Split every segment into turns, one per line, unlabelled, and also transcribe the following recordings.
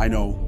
I know.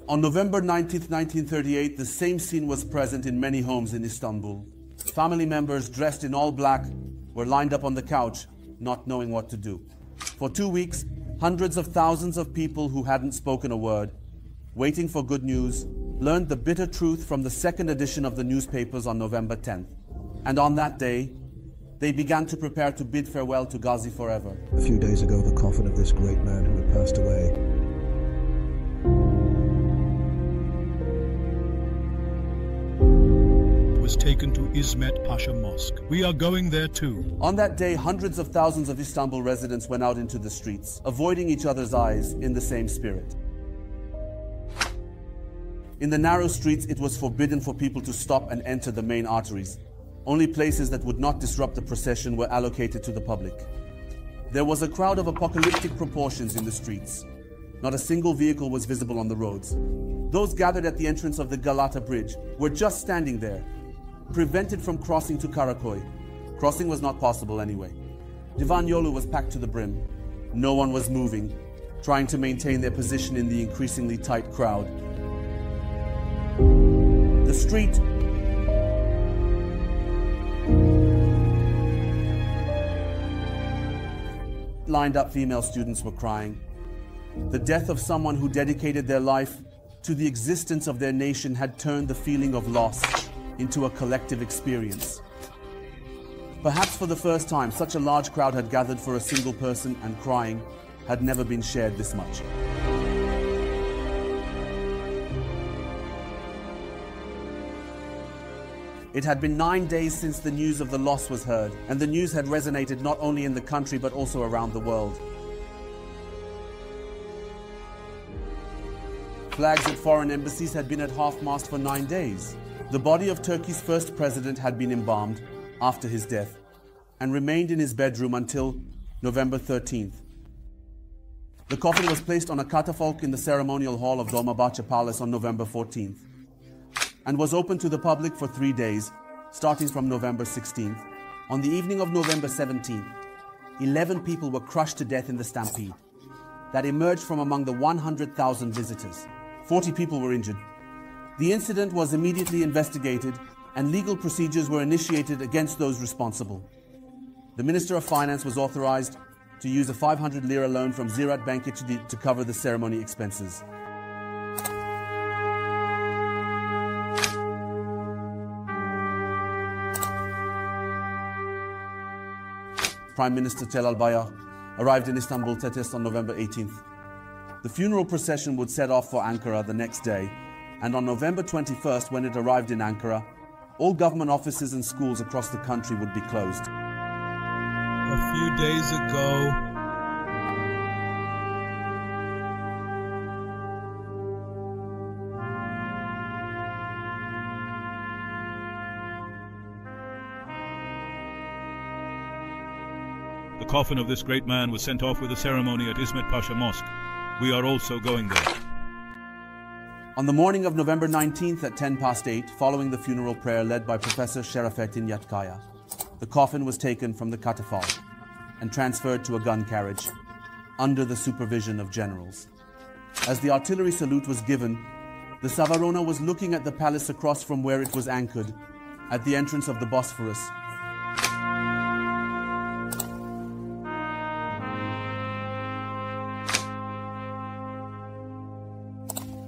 On November 19, 1938, the same scene was present in many homes in Istanbul. Family members dressed in all black were lined up on the couch, not knowing what to do. For 2 weeks, hundreds of thousands of people who hadn't spoken a word, waiting for good news, learned the bitter truth from the second edition of the newspapers on November 10th. And on that day, they began to prepare to bid farewell to Ghazi forever.
A few days ago, the coffin of this great man who had passed away
was taken to İsmet Pasha Mosque. We are going there too.
On that day, hundreds of thousands of Istanbul residents went out into the streets, avoiding each other's eyes in the same spirit. In the narrow streets, it was forbidden for people to stop and enter the main arteries. Only places that would not disrupt the procession were allocated to the public. There was a crowd of apocalyptic proportions in the streets. Not a single vehicle was visible on the roads. Those gathered at the entrance of the Galata Bridge were just standing there, prevented from crossing to Karaköy. Crossing was not possible anyway. Divan Yolu was packed to the brim. No one was moving, trying to maintain their position in the increasingly tight crowd. The street lined up female students were crying. The death of someone who dedicated their life to the existence of their nation had turned the feeling of loss into a collective experience. Perhaps for the first time, such a large crowd had gathered for a single person, and crying had never been shared this much. It had been 9 days since the news of the loss was heard, and the news had resonated not only in the country but also around the world. Flags at foreign embassies had been at half-mast for 9 days. The body of Turkey's first president had been embalmed after his death and remained in his bedroom until November 13th. The coffin was placed on a catafalque in the ceremonial hall of Dolmabahçe Palace on November 14th and was open to the public for 3 days, starting from November 16th. On the evening of November 17th, 11 people were crushed to death in the stampede that emerged from among the 100,000 visitors. 40 people were injured. The incident was immediately investigated and legal procedures were initiated against those responsible. The Minister of Finance was authorized to use a 500 lira loan from Ziraat Bank to cover the ceremony expenses. Prime Minister Celal Bayar arrived in Istanbulites on November 18th. The funeral procession would set off for Ankara the next day, and on November 21st, when it arrived in Ankara, all government offices and schools across the country would be closed.
A few days ago, the coffin of this great man was sent off with a ceremony at İsmet Pasha Mosque. We are also going there.
On the morning of November 19th at 8:10, following the funeral prayer led by Professor Şerafettin Yatkaya, the coffin was taken from the catafalque and transferred to a gun carriage under the supervision of generals. As the artillery salute was given, the Savarona was looking at the palace across from where it was anchored, at the entrance of the Bosphorus.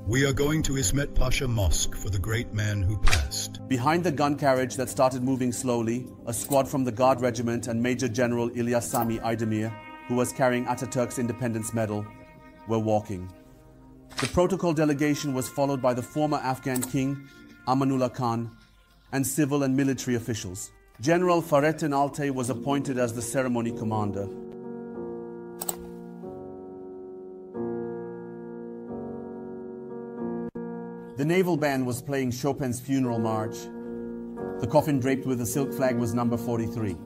We are going to İsmet Pasha Mosque for the great man who passed.
Behind the gun carriage that started moving slowly, a squad from the Guard Regiment and Major General İlyas Sami Aydemir, who was carrying Atatürk'S Independence Medal, were walking. The protocol delegation was followed by the former Afghan king, Amanullah Khan, and civil and military officials. General Fahrettin Altay was appointed as the ceremony commander. The naval band was playing Chopin's Funeral March. The coffin draped with a silk flag was number 43.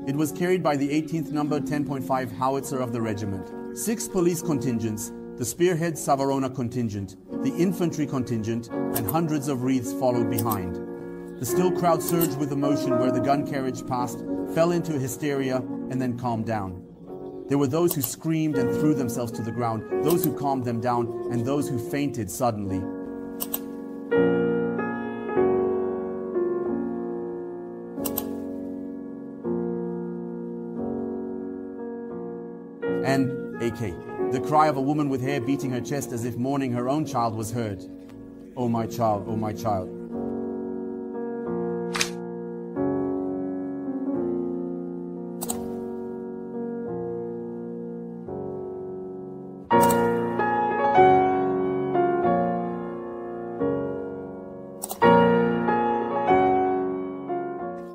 It was carried by the 18th number 10.5 howitzer of the regiment. 6 police contingents, the spearhead Savarona contingent, the infantry contingent, and hundreds of wreaths followed behind. The still crowd surged with emotion where the gun carriage passed, fell into hysteria, and then calmed down. There were those who screamed and threw themselves to the ground, those who calmed them down, and those who fainted suddenly. And AK, the cry of a woman with hair beating her chest as if mourning her own child was heard. Oh my child, oh my child.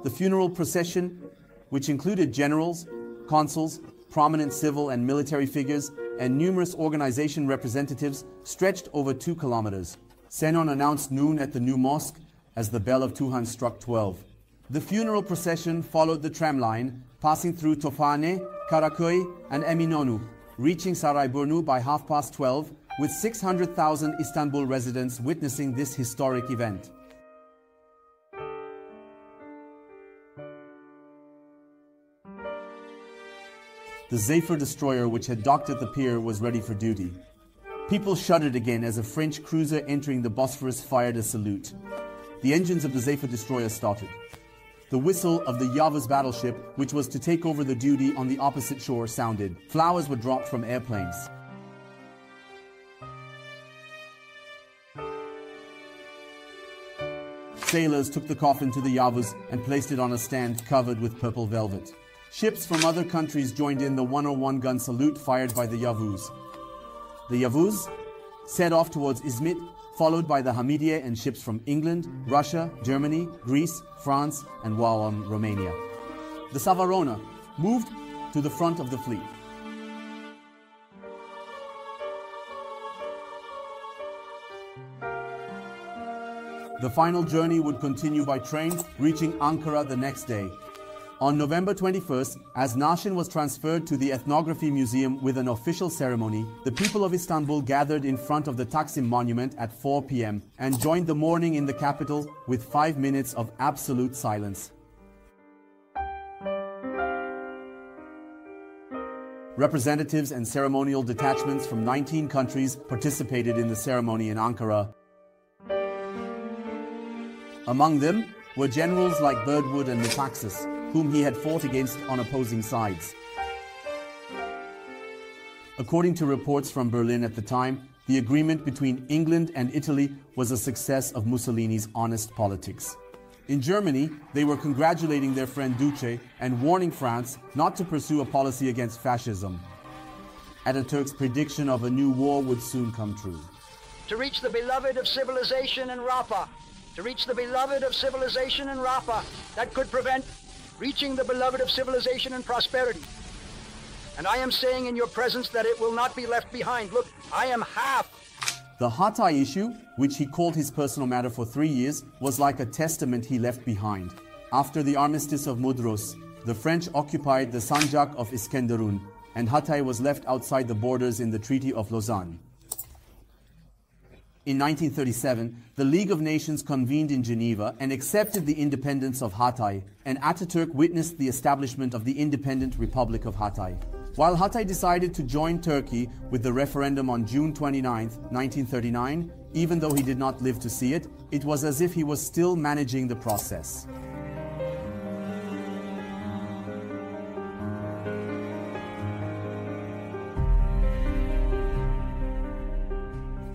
The funeral procession, which included generals, consuls, prominent civil and military figures, and numerous organization representatives, stretched over 2 kilometers. Senon announced noon at the new mosque as the bell of Tuhan struck 12. The funeral procession followed the tram line, passing through Tophane, Karaköy, and Eminönü, reaching Sarayburnu by 12:30, with 600,000 Istanbul residents witnessing this historic event. The Zephyr destroyer, which had docked at the pier, was ready for duty. People shuddered again as a French cruiser entering the Bosphorus fired a salute. The engines of the Zephyr destroyer started. The whistle of the Yavuz battleship, which was to take over the duty on the opposite shore, sounded. Flowers were dropped from airplanes. Sailors took the coffin to the Yavuz and placed it on a stand covered with purple velvet. Ships from other countries joined in the 101-gun salute fired by the Yavuz. The Yavuz set off towards Izmit, followed by the Hamidiye and ships from England, Russia, Germany, Greece, France, and Romania. The Savarona moved to the front of the fleet. The final journey would continue by train, reaching Ankara the next day. On November 21st, as Nashin was transferred to the Ethnography Museum with an official ceremony, the people of Istanbul gathered in front of the Taksim Monument at 4 p.m. and joined the mourning in the capital with 5 minutes of absolute silence. Representatives and ceremonial detachments from 19 countries participated in the ceremony in Ankara. Among them were generals like Birdwood and Metaxas, whom he had fought against on opposing sides. According to reports from Berlin at the time, the agreement between England and Italy was a success of Mussolini's honest politics. In Germany, they were congratulating their friend Duce and warning France not to pursue a policy against fascism. Atatürk's prediction of a new war would soon come true.
To reach the beloved of civilization in Rafah, to reach the beloved of civilization in Rafah, that could prevent reaching the beloved of civilization and prosperity. And I am saying in your presence that it will not be left behind. Look, I am half.
The Hatay issue, which he called his personal matter for 3 years, was like a testament he left behind. After the armistice of Mudros, the French occupied the Sanjak of Iskenderun, and Hatay was left outside the borders in the Treaty of Lausanne. In 1937, the League of Nations convened in Geneva and accepted the independence of Hatay, and Atatürk witnessed the establishment of the independent Republic of Hatay. While Hatay decided to join Turkey with the referendum on June 29, 1939, even though he did not live to see it, it was as if he was still managing the process.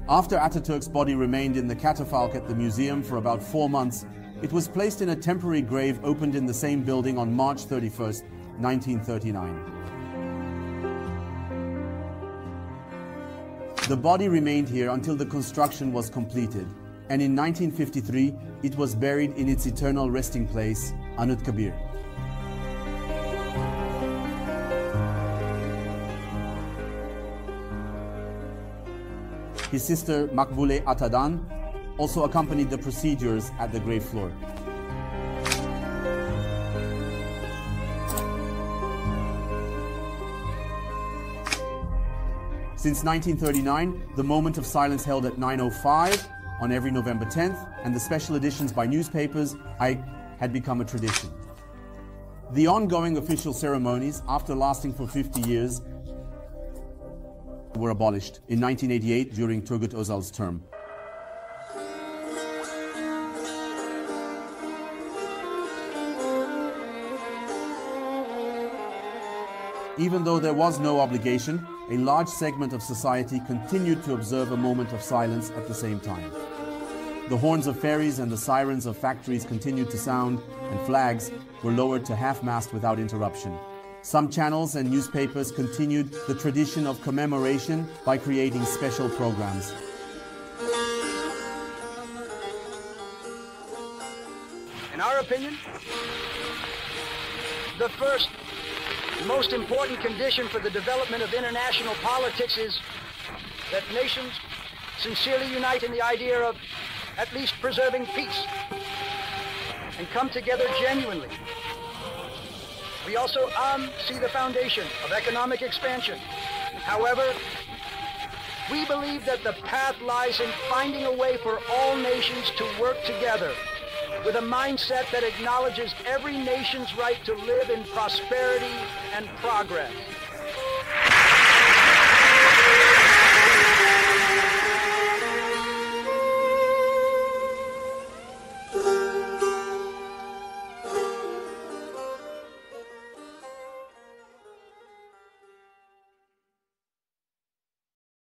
After Atatürk's body remained in the catafalque at the museum for about 4 months, it was placed in a temporary grave opened in the same building on March 31, 1939. The body remained here until the construction was completed. and in 1953 it was buried in its eternal resting place, Anıt Kabir. His sister Makbule Atadan also accompanied the procedures at the grave floor. Since 1939, the moment of silence held at 9:05 on every November 10th and the special editions by newspapers had become a tradition. The ongoing official ceremonies, after lasting for 50 years, were abolished in 1988 during Turgut Özal's term. Even though there was no obligation, a large segment of society continued to observe a moment of silence at the same time. The horns of ferries and the sirens of factories continued to sound, and flags were lowered to half-mast without interruption. Some channels and newspapers continued the tradition of commemoration by creating special programs.
In our opinion, the first most important condition for the development of international politics is that nations sincerely unite in the idea of at least preserving peace and come together genuinely. We also see the foundation of economic expansion. However, we believe that the path lies in finding a way for all nations to work together with a mindset that acknowledges every nation's right to live in prosperity and progress.